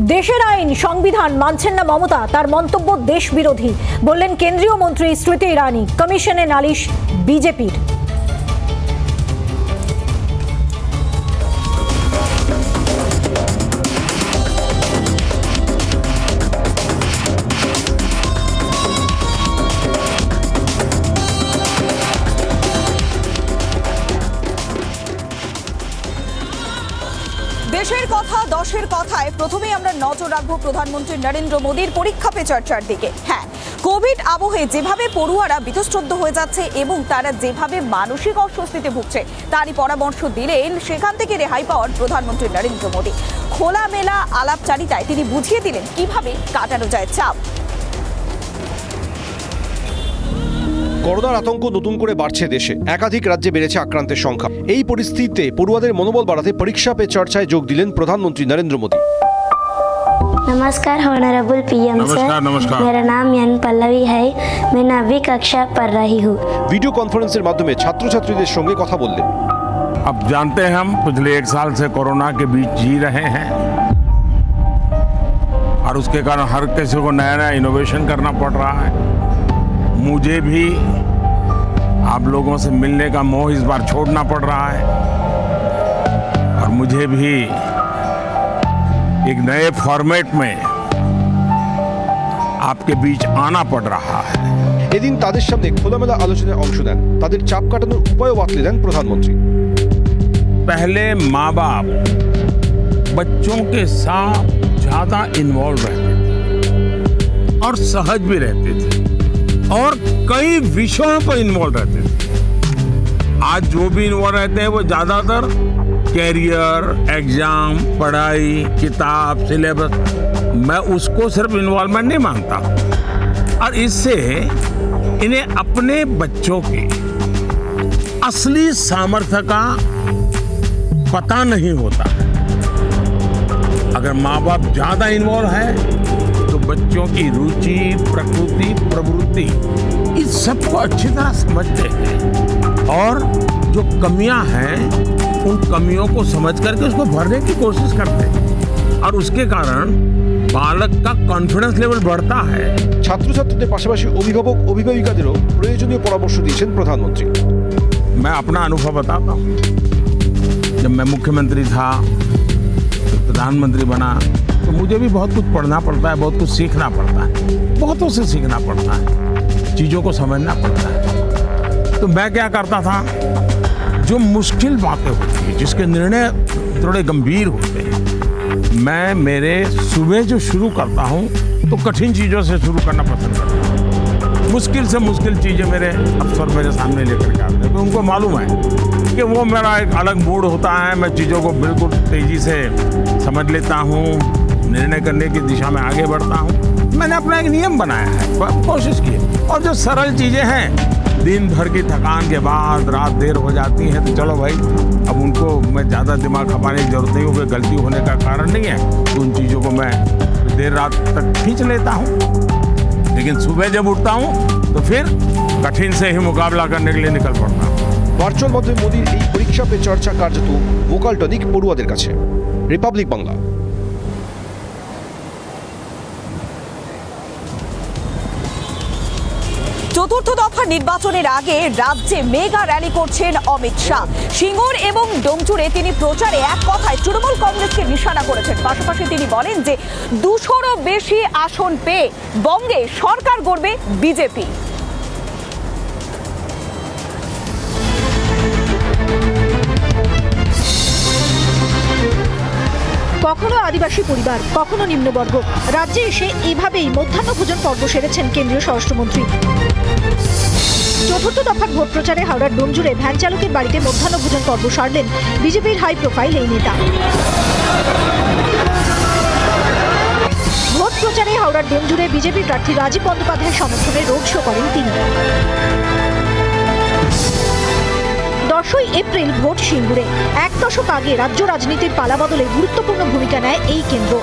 দেশের আইন সংবিধান মানছেন না মমতা, তার মন্তব্য দেশ বিরোধী বললেন কেন্দ্রীয় মন্ত্রী স্মৃতি ইরানি। কমিশনে নালিশ বিজেপির। দেশের কথা দশের কথায় প্রথমেই আমরা নজর রাখবো প্রধানমন্ত্রী নরেন্দ্র মোদীর পরীক্ষা পে চর্চার দিকে। হ্যাঁ, কোভিড আবহে যেভাবে পড়ুয়ারা বীতশ্রদ্ধ হয়ে যাচ্ছে এবং তারা যেভাবে মানসিক অস্বস্তিতে ভুগছে তারই পরামর্শ দিলেন সেখান থেকে রেহাই পাওয়ার প্রধানমন্ত্রী নরেন্দ্র মোদী। খোলামেলা আলাপচারিতায় তিনি বুঝিয়ে দিলেন কিভাবে কাটানো যায় চাপ। করোনার আতঙ্ক নতুন করে বাড়ছে দেশে, একাধিক রাজ্যে বেড়েছে আক্রান্তের সংখ্যা। এই পরিস্থিতিতে পড়ুয়াদের মনোবল বাড়াতে পরীক্ষা পে চর্চায় যোগ দিলেন প্রধানমন্ত্রী নরেন্দ্র মোদী। नमस्कार ऑनरेबल पीएम सर, मेरा नाम यान पल्लवी है, मैं 9वीं कक्षा पढ़ रही हूँ। ভিডিও কনফারেন্সের মাধ্যমে ছাত্রছাত্রীদের সঙ্গে কথা বললেন। अब जानते हैं हम पिछले 1 साल से कोरोना के बीच जी रहे हैं और उसके कारण हर किसी को नया नया इनोवेशन करना पड़ रहा है। मुझे भी आप लोगों से मिलने का मोह इस बार छोड़ना पड़ रहा है और मुझे भी एक नए फॉर्मेट में आपके बीच आना पड़ रहा है। এদিন তাদের সামনে খোলামেলা আলোচনায় অংশ নেন। তাদের চাপ কাটানোর উপায়ও বাতলে দেন প্রধানমন্ত্রী। पहले माँ बाप बच्चों के साथ ज्यादा इन्वॉल्व रहते थे और सहज भी रहते थे और कई विषयों पर इन्वॉल्व रहते थे। आज जो भी इन्वॉल्व रहते हैं वो ज्यादातर कैरियर, एग्जाम, पढ़ाई, किताब, सिलेबस, मैं उसको सिर्फ इन्वॉल्वमेंट नहीं मानता और इससे इन्हें अपने बच्चों के असली सामर्थ्य का पता नहीं होता। अगर माँ बाप ज्यादा इन्वॉल्व है तो बच्चों की रुचि, प्रकृति, प्रवृत्ति इस सबको अच्छी तरह समझते हैं और जो कमियां हैं उन कमियों को समझ करके उसको भरने की कोशिश करते हैं और उसके कारण बालक का कॉन्फिडेंस लेवल बढ़ता है। ছাত্রছাত্রীদের পাশাপাশি অভিভাবক অভিভাবিকাদেরও প্রয়োজনীয় পরামর্শ দিয়েছেন প্রধানমন্ত্রী। मैं अपना अनुभव बताता हूँ। जब मैं मुख्यमंत्री था, प्रधानमंत्री बना, तो मुझे भी बहुत कुछ पढ़ना पड़ता है, बहुत कुछ सीखना पड़ता है, बहुतों से सीखना पड़ता है, चीज़ों को समझना पड़ता है। तो मैं क्या करता था, जो मुश्किल बातें होती हैं, जिसके निर्णय थोड़े गंभीर होते हैं, मैं मेरे सुबह जो शुरू करता हूँ तो कठिन चीज़ों से शुरू करना पसंद करता हूँ। मुश्किल से मुश्किल चीज़ें मेरे अफसर मेरे सामने लेकर के आते हैं, तो उनको मालूम है कि वो मेरा एक अलग मूड होता है। मैं चीज़ों को बिल्कुल तेज़ी से समझ लेता हूँ, निर्णय करने की दिशा में आगे बढ़ता हूँ। मैंने अपना एक नियम बनाया है, कोशिश की है। और जो सरल चीज़ें हैं, दिन भर की थकान के बाद रात देर हो जाती है तो चलो भाई, अब उनको मैं ज़्यादा दिमाग खपाने की जरूरत नहीं हो, कोई गलती होने का कारण नहीं है, तो उन चीज़ों को मैं देर रात तक खींच लेता हूँ। लेकिन सुबह जब उठता हूँ तो फिर कठिन से ही मुकाबला करने के लिए निकल पड़ता हूँ। ভার্চুয়াল মাধ্যমে মোদীর এই পরীক্ষা পে চর্চা কার্যত ভোকাল টনিক পড়ুয়াদের কাছে। রিপাবলিক বাংলা। চতুর্থ দফা নির্বাচনের আগে রাজ্যে মেগা র্যালি করছেন অমিত শাহ। সিঙ্গুর এবং ডোমচুরে তিনি প্রচারে এক কথায় তৃণমূল কংগ্রেসকে নিশানা করেছেন। পাশাপাশি তিনি বলেন যে 200-রও বেশি আসন পেয়ে বঙ্গে সরকার গড়বে বিজেপি। কখনো আদিবাসী পরিবার, কখনো নিম্নবর্গ, রাজ্যে এসে এভাবেই মধ্যাহ্নভোজন পর্ব সেরেছেন কেন্দ্রীয় স্বরাষ্ট্রমন্ত্রী। চতুর্থ দফার ভোট প্রচারে হাওড়ার ডোমজুড়ে ভ্যান চালকের বাড়িতে মধ্যাহ্নভোজন পর্ব সারলেন বিজেপির হাই প্রোফাইল এই নেতা। ভোট প্রচারে হাওড়ার ডোমজুড়ে বিজেপি প্রার্থী রাজীব বন্দ্যোপাধ্যায়ের সমর্থনে রোড শো করেন তিনি। 10ই এপ্রিল ভোট সিঙ্গুরে। 1 দশক আগে রাজ্য রাজনীতির পালাবদলে গুরুত্বপূর্ণ ভূমিকা নেয় এই কেন্দ্র।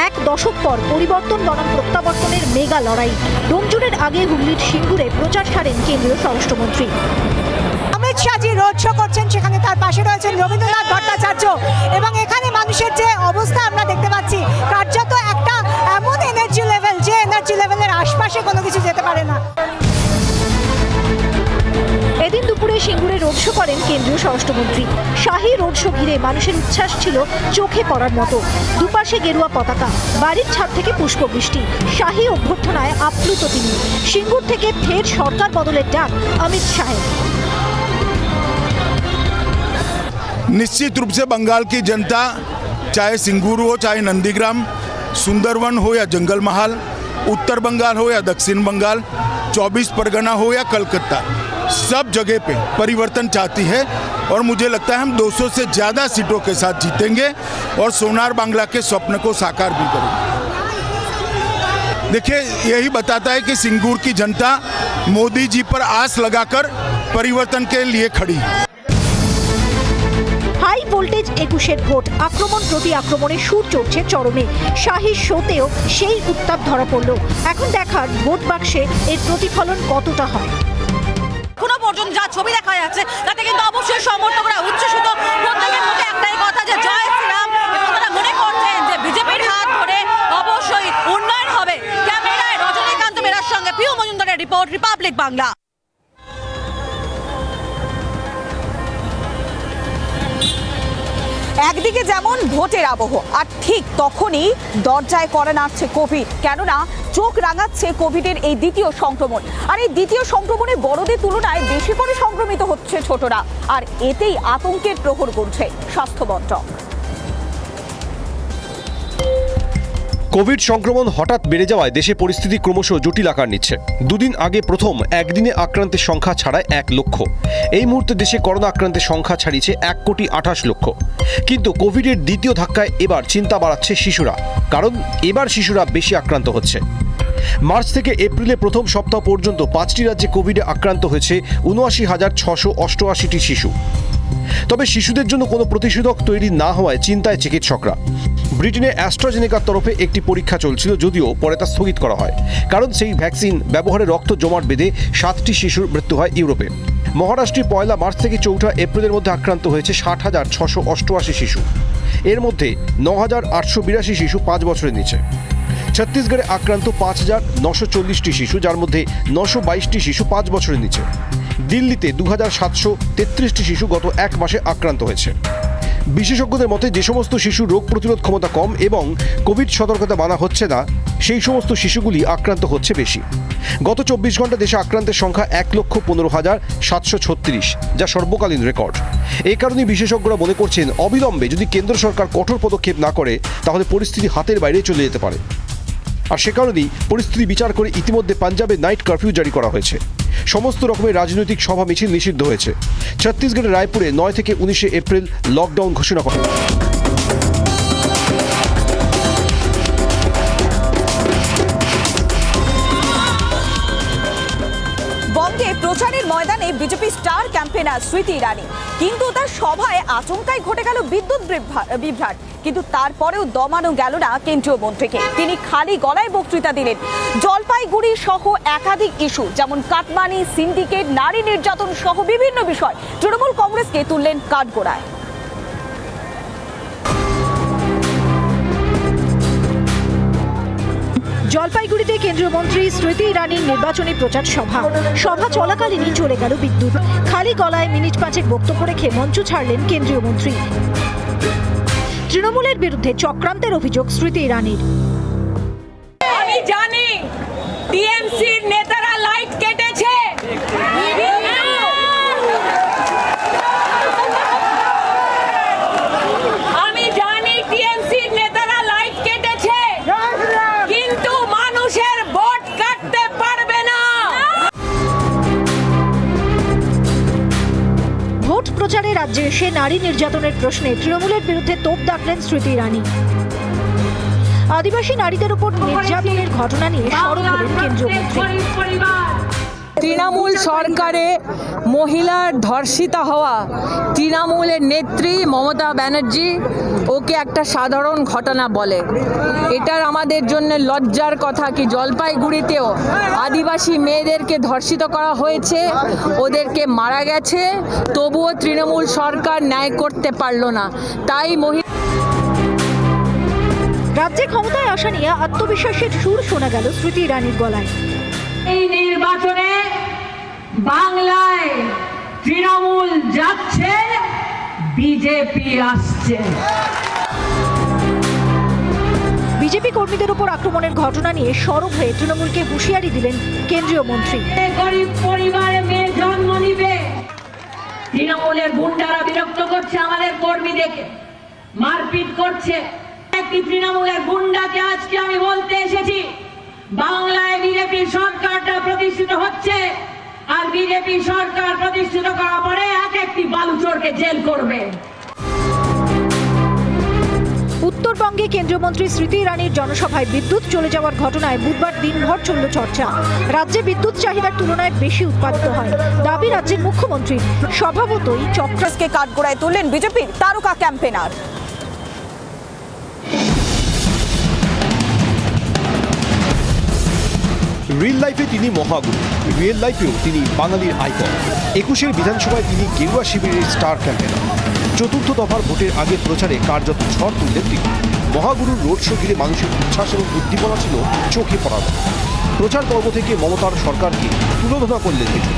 1 দশক পর পরিবর্তন বনাম প্রত্যাবর্তনের মেগা লড়াই। ডোমজুড়ের আগে হুগলির সিঙ্গুরে প্রচার সারেন কেন্দ্রীয় স্বরাষ্ট্রমন্ত্রী। অমিত শাহজি রোড শো করছেন, সেখানে তার পাশে রয়েছেন রবীন্দ্রনাথ ভট্টাচার্য এবং এখানে মানুষের যে অবস্থা আমরা দেখতে পাচ্ছি, কার্যত এনার্জি লেভেলের আশপাশে কোনো কিছু যেতে পারে না। এদিন দুপুরে সিঙ্গুরে রোড শো করেন কেন্দ্রীয় স্বরাষ্ট্রমন্ত্রী। শাহী রোড শো ঘিরে মানুষের উচ্ছ্বাস ছিল চোখে পড়ার মতো। দুপাশে গেরুয়া পতাকা, বাড়ির ছাদ থেকে পুষ্পবৃষ্টি, শাহী অভ্যর্থনায় আপ্লুত তিনি। সিঙ্গুর থেকে ফের সরকার বদলের ডাক অমিত শাহের। निश्चित रूप से बंगाल की जनता, चाहे सिंगूर हो, चाहे नंदीग्राम, सुंदरवन हो या जंगल महल, उत्तर बंगाल हो या दक्षिण बंगाल, 24 परगना हो या कलकत्ता, सब जगह पे परिवर्तन चाहती है। और मुझे लगता है हम 200 से ज़्यादा सीटों के साथ जीतेंगे और सोनार बांग्ला के स्वप्न को साकार भी करेंगे। देखिए, यही बताता है कि सिंगूर की जनता मोदी जी पर आस लगाकर परिवर्तन के लिए खड़ी है। হাই ভোল্টেজ 21-এর ভোট, আক্রমণ প্রতি আক্রমণে সুর চড়ছে চরমে। শাহী শোতেও সেই উত্তাপ ধরা পড়ল। এখন দেখার ভোট বাক্সে এর প্রতিফলন কতটা হয়। এখনো পর্যন্ত যা ছবি দেখা যাচ্ছে তাতে কিন্তু অবশ্যই সমর্থকরা উচ্ছ্বসিত। প্রত্যেকের মুখে একটাই কথা যে জয় শ্রীরাম, এবং তারা মনে করছেন যে বিজেপির হাত ধরে অবশ্যই উন্নয়ন হবে। ক্যামেরায় রজনীকান্ত মেরার সঙ্গে প্রিয় মজুমদারের রিপোর্ট, রিপাবলিক বাংলা। একদিকে যেমন ভোটের আবহ, আর ঠিক তখনই দরজায় কড়া নাড়ছে কোভিড। কেননা চোখ রাঙাচ্ছে কোভিডের এই দ্বিতীয় সংক্রমণ। আর এই দ্বিতীয় সংক্রমণে বড়দের তুলনায় বেশি করে সংক্রমিত হচ্ছে ছোটরা, আর এতেই আতঙ্কের প্রহর গুনছে স্বাস্থ্য মন্ত্রক। কোভিড সংক্রমণ হঠাৎ বেড়ে যাওয়ায় দেশে পরিস্থিতি ক্রমশ জটিল আকার নিচ্ছে। দুদিন আগে প্রথম একদিনে আক্রান্তের সংখ্যা ছাড়ায় 1 লক্ষ। এই মুহূর্তে দেশে করোনা আক্রান্তের সংখ্যা ছাড়িয়েছে 1,28 লক্ষ। কিন্তু কোভিডের দ্বিতীয় ধাক্কায় এবার চিন্তা বাড়াচ্ছে শিশুরা, কারণ এবার শিশুরা বেশি আক্রান্ত হচ্ছে। মার্চ থেকে এপ্রিলে প্রথম সপ্তাহ পর্যন্ত 5টি রাজ্যে কোভিডে আক্রান্ত হয়েছে 79,688টি শিশু। তবে শিশুদের জন্য কোনো প্রতিষেধক তৈরি না হওয়ায় চিন্তায় চিকিৎসকরা। ব্রিটেনে অ্যাস্ট্রাজেনেকার তরফে একটি পরীক্ষা চলছিল, যদিও পরে তা স্থগিত করা হয়, কারণ সেই ভ্যাকসিন ব্যবহারে রক্ত জমাট বেঁধে 7টি শিশুর মৃত্যু হয় ইউরোপে। মহারাষ্ট্রে 1 মার্চ থেকে 4 এপ্রিলের মধ্যে আক্রান্ত হয়েছে 60,688 শিশু। এর মধ্যে 9,882 শিশু 5 বছরের নিচে। ছত্তিশগড়ে আক্রান্ত 5,940টি শিশু, যার মধ্যে 922টি শিশু 5 বছরের নিচে। দিল্লিতে 2,733টি শিশু গত 1 মাসে আক্রান্ত হয়েছে। বিশেষজ্ঞদের মতে যে সমস্ত শিশুর রোগ প্রতিরোধ ক্ষমতা কম এবং কোভিড সতর্কতা মানা হচ্ছে না, সেই সমস্ত শিশুগুলি আক্রান্ত হচ্ছে বেশি। গত 24 ঘন্টা দেশে আক্রান্তের সংখ্যা 1,15,736, যা সর্বকালীন রেকর্ড। এই কারণে বিশেষজ্ঞরা মনে করছেন অবিলম্বে যদি কেন্দ্র সরকার কঠোর পদক্ষেপ না করে, তাহলে পরিস্থিতি হাতের বাইরে চলে যেতে পারে। আর সে কারণেই পরিস্থিতি বিচার করে ইতিমধ্যে পাঞ্জাবে নাইট কারফিউ জারি করা হয়েছে। সমস্ত রকমের রাজনৈতিক সভা মিছিল নিষিদ্ধ হয়েছে। ছত্তিশগড়ের রায়পুরে 9 থেকে 19 এপ্রিল লকডাউন ঘোষণা করা হয়। বঙ্গে প্রচারের ময়দানে BJP star campaigner Smriti Irani, কিন্তু তার সভায় আচমকাই ঘটে গেল বিদ্যুৎ বিভ্রাট। কিন্তু তারপরেও দমানো গেল না কেন্দ্রীয় মন্ত্রীকে। তিনি খালি গলায় বক্তৃতা দিলেন। জলপাইগুড়ি সহ একাধিক ইস্যু, যেমন কাটমানি, সিন্ডিকেট, নারী নির্যাতন সহ বিভিন্ন বিষয় তৃণমূল কংগ্রেসকে তুললেন কাঠগোড়ায়। জলপাইগুড়িতে কেন্দ্রীয় মন্ত্রী স্মৃতি ইরানির নির্বাচনী প্রচার সভা চলাকালীনই চলে গেল বিদ্যুৎ। খালি গলায় মিনিট 5 বক্তব্য রেখে মঞ্চ ছাড়লেন কেন্দ্রীয় মন্ত্রী। তৃণমূলের বিরুদ্ধে চক্রান্তের অভিযোগ স্মৃতি ইরানির। আমি জানি টিএমসির নেতারা লাইট কেটেছে, আমি জানি টিএমসির নেতারা লাইট কেটেছে, কিন্তু মানুষের ভোট কাটতে পারবে না। ভোট প্রচারে রাজ্যে এসে নারী নির্যাতনের প্রশ্নে তৃণমূলের বিরুদ্ধে তোপ দাগলেন স্মৃতি ইরানি। আদিবাসী নারীদের উপর নির্যাতনের ঘটনা নিয়ে সরব হলেন কেন্দ্রীয় মন্ত্রী। তৃণমূল সরকারে মহিলার ধর্ষিতা হওয়া তৃণমূলের নেত্রী মমতা ব্যানার্জি ওকে একটা সাধারণ ঘটনা বলে। এটার আমাদের জন্য লজ্জার কথা কি জলপাইগুড়িতেও আদিবাসী মেয়েদেরকে ধর্ষিত করা হয়েছে, ওদেরকে মারা গেছে, তবুও তৃণমূল সরকার ন্যায় করতে পারল না। তাই রাজ্যে ক্ষমতায় আসা নিয়ে আত্মবিশ্বাসের সুর শোনা গেল স্মৃতি ইরানির গলায়। এই নির্বাচনে বাংলায় তৃণমূল যাচ্ছে, বিজেপি আসছে। বিজেপি কর্মীদের উপর আক্রমণের ঘটনা নিয়ে সরব হয়ে তৃণমূলকে হুঁশিয়ারি দিলেন কেন্দ্রীয় মন্ত্রী। গরিব পরিবারে মেয়ে জন্ম নিবে, তৃণমূলের গুন্ডারা বিরক্ত করছে আমাদের কর্মীদেরকে, মারপিট করছে। একটি তৃণমূলের গুন্ডাকে আজকে আমি বলতে এসেছি, বাংলায় বিজেপি সরকারটা প্রতিষ্ঠিত হচ্ছে, আর বিজেপি সরকার প্রতিষ্ঠিত করার পরে এক একটি বালুচোরকে জেল করবে। উত্তরবঙ্গে কেন্দ্রীয় মন্ত্রী স্মৃতি ইরানির জনসভায় বিদ্যুৎ চলে যাওয়ার ঘটনায় বুধবার দিনভর চলল চর্চা। রাজ্যে বিদ্যুৎ চাহিদার তুলনায় বেশি উৎপাদিত হয় দাবি রাজ্যের মুখ্যমন্ত্রীর। স্বভাবতই চক্রাসকে কাঠগড়ায় তুললেন বিজেপির তারকা ক্যাম্পেনার। রিয়েল লাইফে তিনি মহাগুরু, রিয়েল লাইফেও তিনি বাঙালির আইকন। 21-এর বিধানসভায় তিনি গেরুয়া শিবিরের স্টার ক্যাম্পেনার। চতুর্থ দফার ভোটের আগে প্রচারে কার্যত ঝড় তুললেন তিনি। মহাগুরুর রোড শো ঘিরে মানুষের উচ্ছ্বাস এবং উদ্দীপনা ছিল চোখে পড়ার। প্রচার পর্ব থেকে মমতার সরকারকে তুলোধনা করলেন তিনি।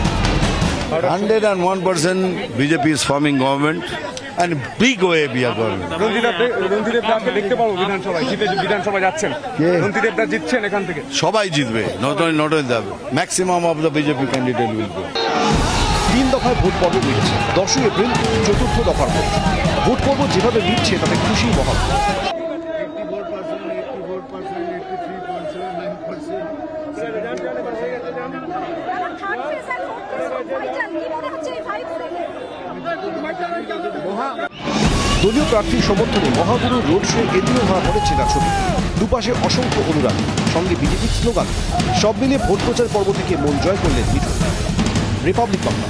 101% BJP is forming government and big way we are going. রঞ্জিত দাসকে দেখতে পাবো বিধানসভায়, বিধানসভায় যাচ্ছেন, রঞ্জিত দাস জিতছেন এখান থেকে। সবাই জিতবে, not only that. Maximum of the BJP candidate will go. 3 দফায় ভোট পর্ব মিটছে। 10ই এপ্রিল চতুর্থ দফার ভোট। ভোট পর্ব যেভাবে মিটছে তাতে খুশি মহাগুরু। দলীয় প্রার্থীর সমর্থনে মহাগুরু রোড শো এদিনও ধরা পড়ে চেনা ছবি। দুপাশে অসংখ্য অনুরাগী, সঙ্গে বিজেপির স্লোগান। সব মিলিয়ে ভোট প্রচার পর্ব থেকে মন জয় করলেন মিঠুন। রিপাবলিক বাংলা।